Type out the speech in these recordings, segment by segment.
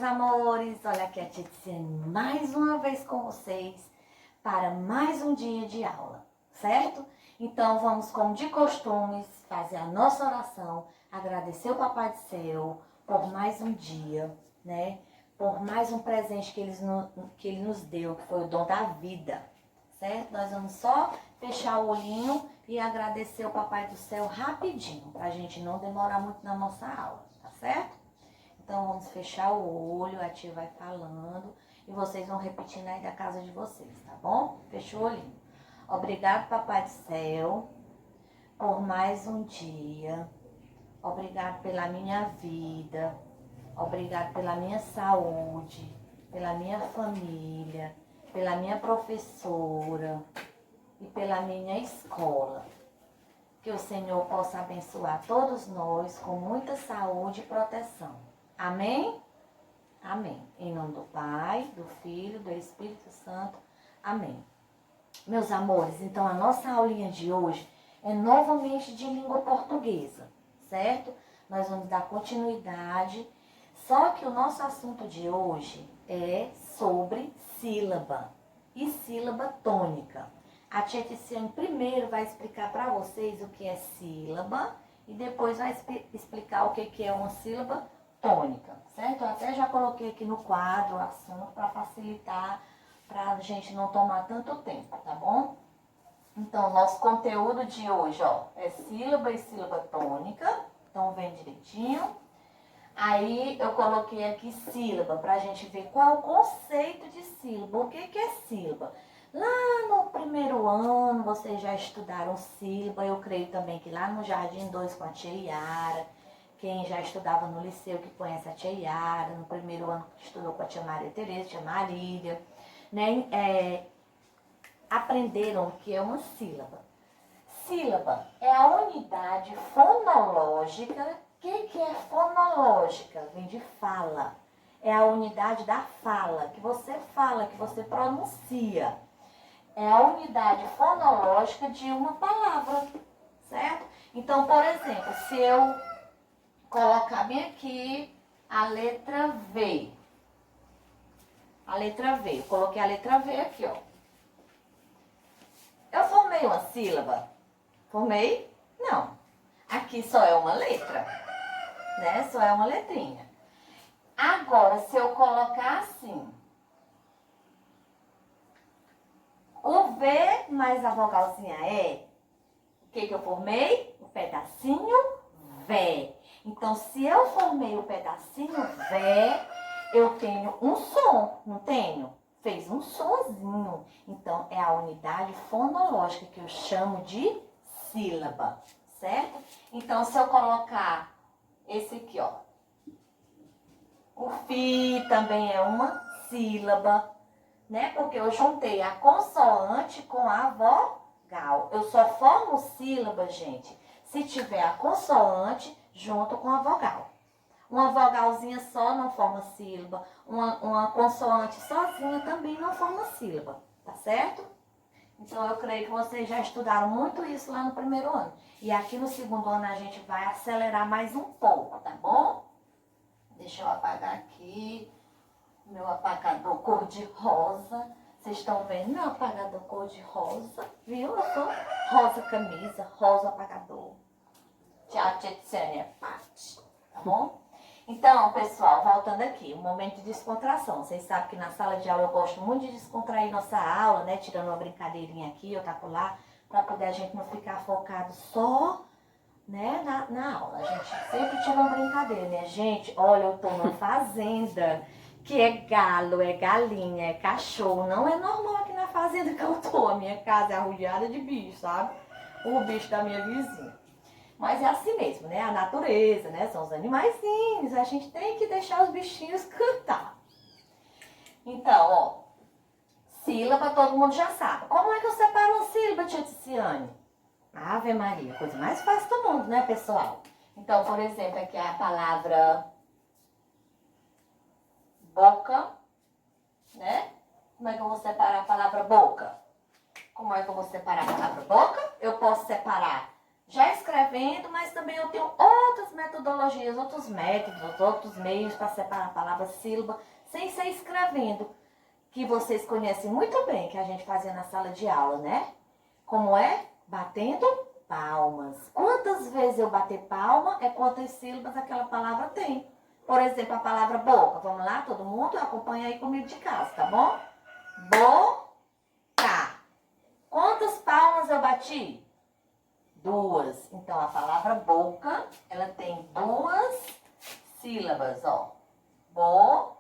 amores, olha aqui a tia Tiziane mais uma vez com vocês para mais um dia de aula, certo? Então vamos, como de costume, fazer a nossa oração, agradecer o Papai do Céu por mais um dia, né? Por mais um presente que ele nos deu, que foi o dom da vida, certo? Nós vamos só fechar o olhinho e agradecer o Papai do Céu rapidinho, para a gente não demorar muito na nossa aula, tá certo? Então vamos fechar o olho, a tia vai falando e vocês vão repetindo aí da casa de vocês, tá bom? Fechou o olhinho. Obrigado, Papai do Céu, por mais um dia. Obrigado pela minha vida. Obrigado pela minha saúde, pela minha família, pela minha professora e pela minha escola. Que o Senhor possa abençoar todos nós com muita saúde e proteção. Amém? Amém. Em nome do Pai, do Filho, do Espírito Santo. Amém. Meus amores, então a nossa aulinha de hoje é novamente de língua portuguesa, certo? Nós vamos dar continuidade, só que o nosso assunto de hoje é sobre sílaba e sílaba tônica. A tia Tiziane primeiro vai explicar para vocês o que é sílaba e depois vai explicar o que é uma sílaba tônica, certo? Eu até já coloquei aqui no quadro o assunto para facilitar, para a gente não tomar tanto tempo, tá bom? Então, nosso conteúdo de hoje, ó, é sílaba e sílaba tônica, então vem direitinho. Aí eu coloquei aqui sílaba, para a gente ver qual é o conceito de sílaba, o que é sílaba. Lá no primeiro ano, vocês já estudaram sílaba, eu creio também que lá no Jardim 2 com a tia Yara, quem já estudava no liceu, que conhece a tia Yara, no primeiro ano que estudou com a tia Maria Tereza, tia Marília, né, aprenderam o que é uma sílaba. Sílaba é a unidade fonológica. O que é fonológica? Vem de fala. É a unidade da fala, que você fala, que você pronuncia. É a unidade fonológica de uma palavra, certo? Então, por exemplo, se eu colocar bem aqui a letra V. A letra V. Eu coloquei a letra V aqui, ó. Eu formei uma sílaba? Formei? Não. Aqui só é uma letra, né? Só é uma letrinha. Agora, se eu colocar assim, o V mais a vogalzinha E, o que eu formei? Um pedacinho Vé. Então, se eu formei o pedacinho Vé, eu tenho um som, não tenho? Fez um sonzinho. Então, é a unidade fonológica que eu chamo de sílaba, certo? Então, se eu colocar esse aqui, ó. O Fi também é uma sílaba, né? Porque eu juntei a consoante com a vogal. Eu só formo sílaba, gente, se tiver a consoante junto com a vogal. Uma vogalzinha só não forma sílaba. Uma consoante sozinha também não forma sílaba, tá certo? Então, eu creio que vocês já estudaram muito isso lá no primeiro ano. E aqui no segundo ano a gente vai acelerar mais um pouco, tá bom? Deixa eu apagar aqui meu apagador cor-de-rosa. Vocês estão vendo meu apagador cor-de-rosa? Viu? Eu tô rosa camisa, rosa apagador. Tchau, tia Tiziane, Pati, tá bom? Então, pessoal, voltando aqui, um momento de descontração. Vocês sabem que na sala de aula eu gosto muito de descontrair nossa aula, né? Tirando uma brincadeirinha aqui, eu taco lá, para poder a gente não ficar focado só, né, na aula. A gente sempre tira uma brincadeira, né? Gente, olha, eu tô numa fazenda que é galo, é galinha, é cachorro. Não é normal aqui na fazenda que eu tô. A minha casa é arrodeada de bicho, sabe? O bicho da minha vizinha. Mas é assim mesmo, né? A natureza, né? São os animaizinhos. A gente tem que deixar os bichinhos cantar. Então, ó. Sílaba todo mundo já sabe. Como é que eu separo uma sílaba, tia Tiziane? Ave Maria, coisa mais fácil do mundo, né, pessoal? Então, por exemplo, aqui é a palavra boca, né? Como é que eu vou separar a palavra boca? Como é que eu vou separar a palavra boca? Eu posso separar já escrevendo, mas também eu tenho outras metodologias, outros métodos, outros meios para separar a palavra sílaba, sem ser escrevendo, que vocês conhecem muito bem, que a gente fazia na sala de aula, né? Como é? Batendo palmas. Quantas vezes eu bater palma é quantas sílabas aquela palavra tem. Por exemplo, a palavra boca. Vamos lá, todo mundo? Acompanha aí comigo de casa, tá bom? Boca. Quantas palmas eu bati? 2. Então, a palavra boca, ela tem 2 sílabas, ó. Boca.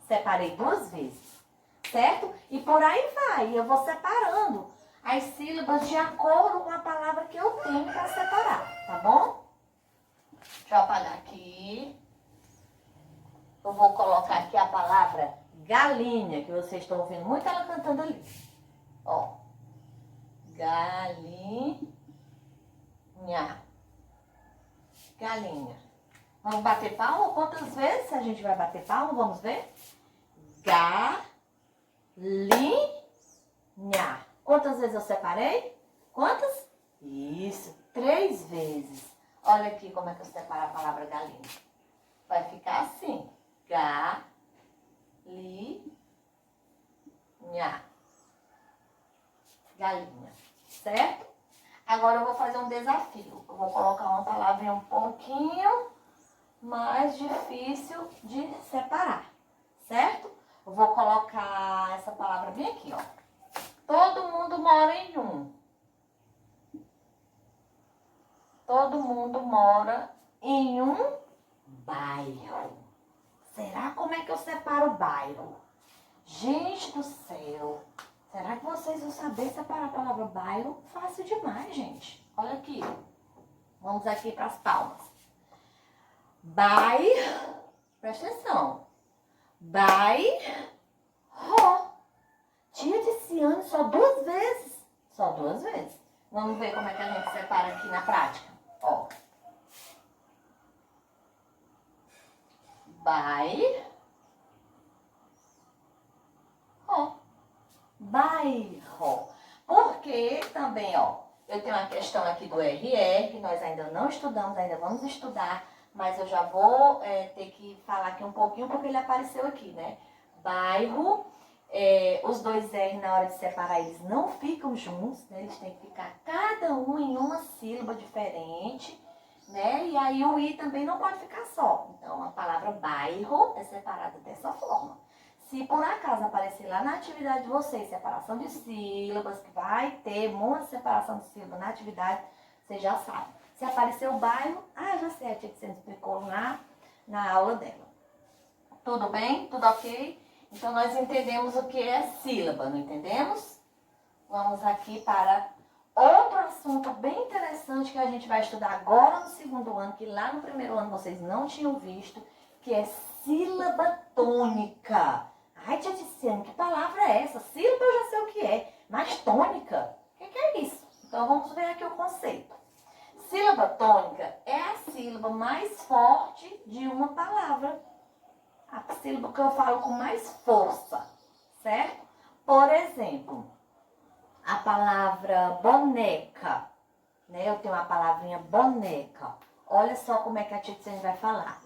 Separei 2 vezes, certo? E por aí vai, eu vou separando as sílabas de acordo com a palavra que eu tenho para separar, tá bom? Deixa eu apagar aqui. Eu vou colocar aqui a palavra galinha, que vocês estão ouvindo muito ela cantando ali. Ó. Galinha. Galinha. Vamos bater palma? Quantas vezes a gente vai bater palma? Vamos ver? Galinha. Quantas vezes eu separei? Quantas? Isso, 3 vezes. Olha aqui como é que eu separo a palavra galinha. Vai ficar assim. Galinha. Galinha. Certo? Agora eu vou fazer um desafio. Eu vou colocar uma palavrinha um pouquinho mais difícil de separar. Certo? Eu vou colocar essa palavra bem aqui, ó. Todo mundo mora em um. Todo mundo mora em um bairro. Será como é que eu separo o bairro? Gente do céu. Será que vocês vão saber separar a palavra bairro? Fácil demais, gente. Olha aqui. Vamos aqui para as palmas. Bairro. Presta atenção. Bairro. Tia Ticiane só 2 vezes. Só 2 vezes. Vamos ver como é que a gente separa aqui na prática. Ó. Bairro. Bairro. Porque também, ó, eu tenho uma questão aqui do RR, que nós ainda não estudamos, ainda vamos estudar, mas eu já vou ter que falar aqui um pouquinho, porque ele apareceu aqui, né? Bairro, os 2 R na hora de separar, eles não ficam juntos, né? Eles têm que ficar cada um em uma sílaba diferente, né? E aí o I também não pode ficar só. Então, a palavra bairro é separada dessa forma. Se por acaso aparecer lá na atividade de vocês, separação de sílabas, que vai ter muita separação de sílabas na atividade, vocês já sabem. Se aparecer o bairro, já sei, a tia que você explicou na aula dela. Tudo bem? Tudo ok? Então, nós entendemos o que é sílaba, não entendemos? Vamos aqui para outro assunto bem interessante que a gente vai estudar agora no 2º ano, que lá no 1º ano vocês não tinham visto, que é sílaba tônica. Ai, tia Ticiane, que palavra é essa? Sílaba eu já sei o que é, mas tônica, o que é isso? Então, vamos ver aqui o conceito. Sílaba tônica é a sílaba mais forte de uma palavra. A sílaba que eu falo com mais força, certo? Por exemplo, a palavra boneca, né? Eu tenho a palavrinha boneca. Olha só como é que a tia Ticiane vai falar.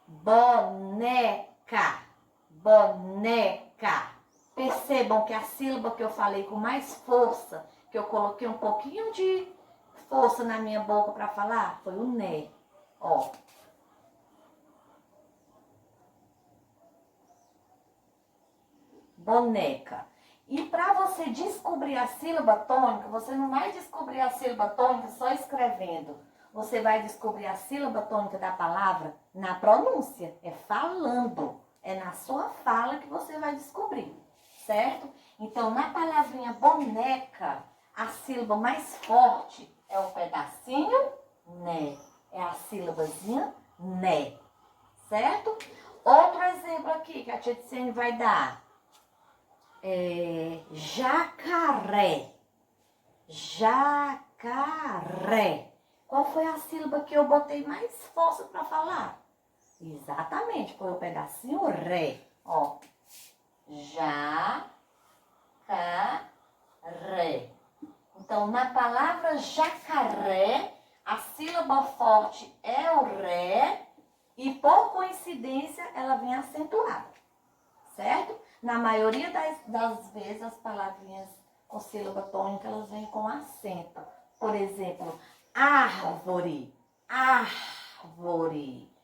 Boneca. Boneca. Percebam que a sílaba que eu falei com mais força, que eu coloquei um pouquinho de força na minha boca para falar, foi o né. Ó. Boneca. E para você descobrir a sílaba tônica, você não vai descobrir a sílaba tônica só escrevendo. Você vai descobrir a sílaba tônica da palavra na pronúncia, é falando. É na sua fala que você vai descobrir, certo? Então, na palavrinha boneca, a sílaba mais forte é o pedacinho né. É a sílabazinha né, certo? Outro exemplo aqui que a tia Ticiane vai dar. Jacaré. Jacaré. Qual foi a sílaba que eu botei mais força para falar? Exatamente, foi o pedacinho ré. Ó. Jacaré. Então, na palavra jacaré, a sílaba forte é o ré e, por coincidência, ela vem acentuada, certo? Na maioria das vezes, as palavrinhas com sílaba tônica, elas vêm com acento. Por exemplo, árvore, árvore.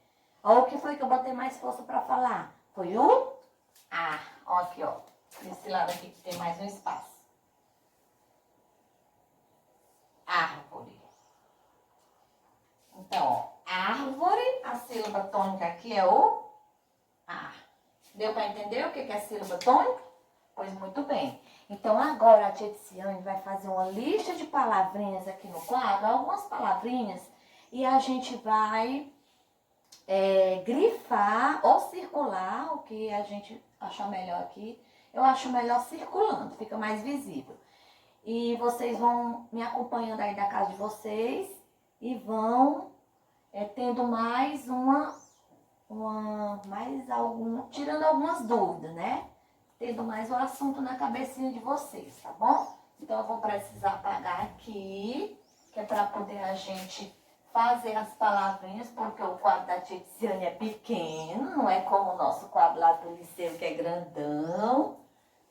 Olha o que foi que eu botei mais força para falar. Foi o A. Ó aqui, ó. Desse lado aqui que tem mais um espaço. Árvore. Então, ó, árvore, a sílaba tônica aqui é o A. Deu para entender o que é sílaba tônica? Pois muito bem. Então, agora a tia Tiziane vai fazer uma lista de palavrinhas aqui no quadro, algumas palavrinhas, e a gente vai grifar ou circular, o que a gente achar melhor aqui. Eu acho melhor circulando, fica mais visível. E vocês vão me acompanhando aí da casa de vocês e vão tendo mais tirando algumas dúvidas, né? Tendo mais o assunto na cabecinha de vocês, tá bom? Então eu vou precisar apagar aqui, que é para poder a gente fazer as palavrinhas, porque o quadro da tia Tiziane é pequeno, não é como o nosso quadro lá do liceu, que é grandão,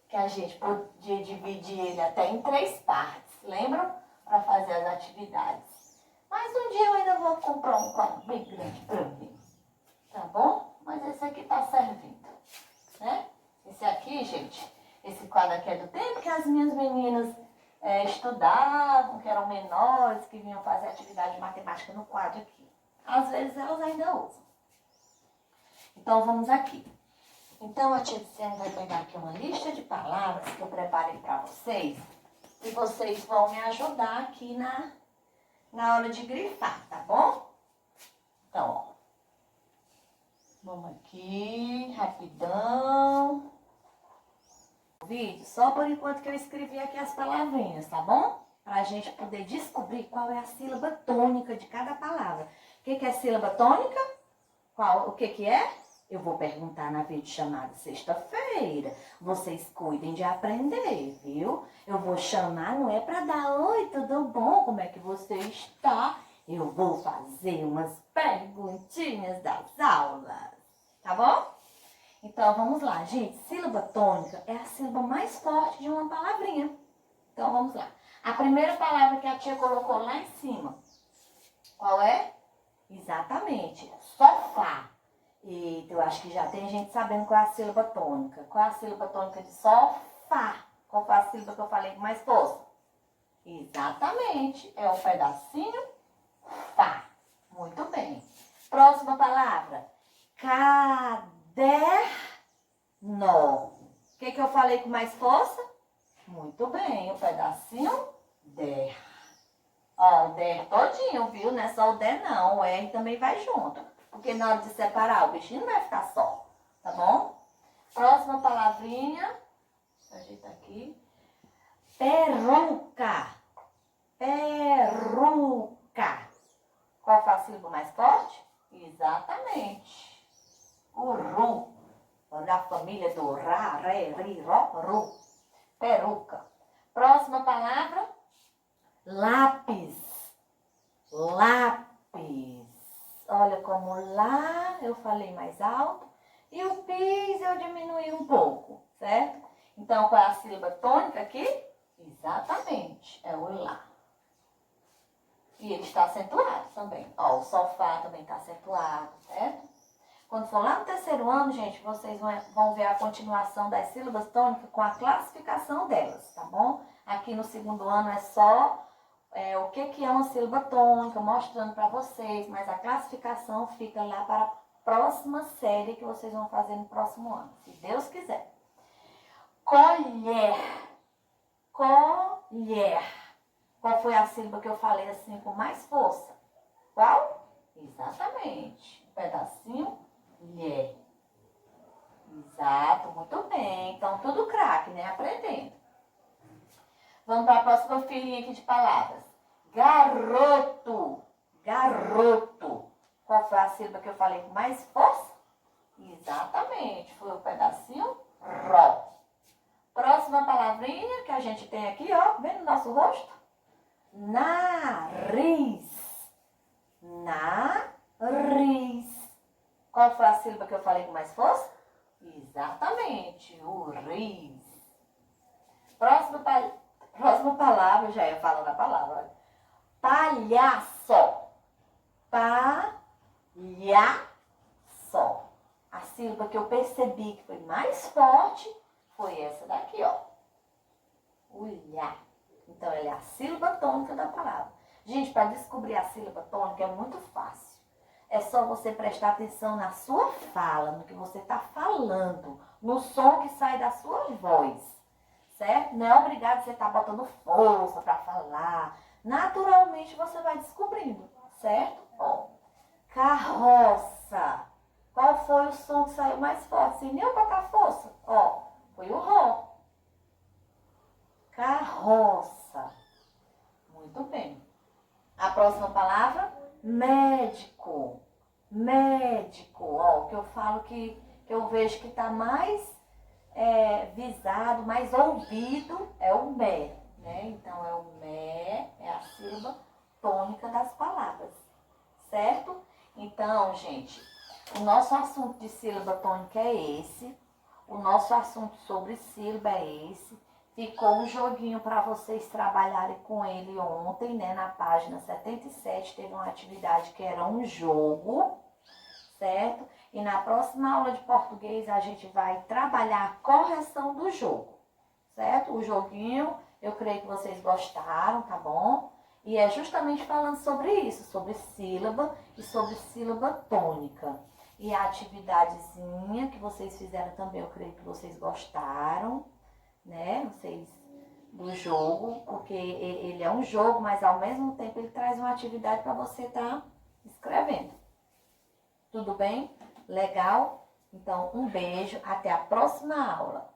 que a gente podia dividir ele até em 3 partes, lembram? Para fazer as atividades. Mas um dia eu ainda vou comprar um quadro bem grande para mim, tá bom? Mas esse aqui tá servindo, né? Esse aqui, gente, esse quadro aqui é do tempo que as minhas meninas estudavam, que eram menores, que vinham fazer atividade de matemática no quadro aqui. Às vezes elas ainda usam. Então, vamos aqui. Então, a tia Tiziane vai pegar aqui uma lista de palavras que eu preparei para vocês. E vocês vão me ajudar aqui na hora de grifar, tá bom? Então, ó. Vamos aqui, rapidão. Vídeo, só por enquanto que eu escrevi aqui as palavrinhas, tá bom? Para a gente poder descobrir qual é a sílaba tônica de cada palavra. O que é sílaba tônica? O que é? Eu vou perguntar na videochamada sexta-feira. Vocês cuidem de aprender, viu? Eu vou chamar, não é para dar oi, tudo bom? Como é que você está? Eu vou fazer umas perguntinhas das aulas, tá bom? Então, vamos lá, gente. Sílaba tônica é a sílaba mais forte de uma palavrinha. Então, vamos lá. A primeira palavra que a tia colocou lá em cima, qual é? Exatamente, sofá. Eita, eu acho que já tem gente sabendo qual é a sílaba tônica. Qual é a sílaba tônica de sofá? Qual foi a sílaba que eu falei com mais força? Exatamente, é o pedacinho fá. Muito bem. Próxima palavra, caderno. O que eu falei com mais força? Muito bem, o pedacinho der. Ó, o der todinho, viu? Não é só o der não, o R também vai junto. Porque na hora de separar, o bichinho não vai ficar só, tá bom? Próxima palavrinha, ajeita aqui. Peruca. Peruca. Qual foi a sílaba mais forte? Exatamente. O ru. Da família do ra, ré, ri, ró, ru. Peruca. Próxima palavra. Lápis. Lápis. Olha como lá eu falei mais alto e o pis eu diminui um pouco, certo? Então, qual é a sílaba tônica aqui? Exatamente, é o lá. E ele está acentuado também. Ó, o sofá também está acentuado, certo? Quando for lá no 3º ano, gente, vocês vão ver a continuação das sílabas tônicas com a classificação delas, tá bom? Aqui no 2º ano é só o que é uma sílaba tônica, mostrando para vocês, mas a classificação fica lá para a próxima série que vocês vão fazer no próximo ano, se Deus quiser. Colher. Colher. Qual foi a sílaba que eu falei assim com mais força? Qual? Exatamente. Um pedacinho, lhe. Exato, muito bem. Então, tudo craque, né? Aprendendo. Vamos para a próxima filinha aqui de palavras. Garoto. Garoto. Qual foi a sílaba que eu falei com mais força? Exatamente. Foi o pedacinho ró. Próxima palavrinha que a gente tem aqui, ó. Vendo o nosso rosto? Nariz. Nariz. Qual foi a sílaba que eu falei com mais força? Exatamente, o riz. Próxima palavra, já ia falando a palavra. Olha. Palhaço. Palhaço. A sílaba que eu percebi que foi mais forte foi essa daqui, ó. Olhar. Então, ela é a sílaba tônica da palavra. Gente, para descobrir a sílaba tônica é muito fácil. É só você prestar atenção na sua fala, no que você está falando, no som que sai da sua voz, certo? Não é obrigado você estar botando força para falar. Naturalmente, você vai descobrindo, certo? Ó, carroça. Qual foi o som que saiu mais forte? Sem nem eu botar força. Ó, foi o ró. Carroça. Muito bem. A próxima palavra, médico. Médico. Ó, o que eu falo que eu vejo que está mais visado, mais ouvido, é o mé. Né? Então, é o mé, é a sílaba tônica das palavras. Certo? Então, gente, o nosso assunto de sílaba tônica é esse. O nosso assunto sobre sílaba é esse. Ficou um joguinho para vocês trabalharem com ele ontem, né? Na página 77 teve uma atividade que era um jogo, certo? E na próxima aula de português a gente vai trabalhar a correção do jogo, certo? O joguinho, eu creio que vocês gostaram, tá bom? E é justamente falando sobre isso, sobre sílaba e sobre sílaba tônica. E a atividadezinha que vocês fizeram também, eu creio que vocês gostaram, né? Vocês do jogo, porque ele é um jogo, mas ao mesmo tempo ele traz uma atividade para você estar escrevendo. Tudo bem? Legal? Então, um beijo, até a próxima aula.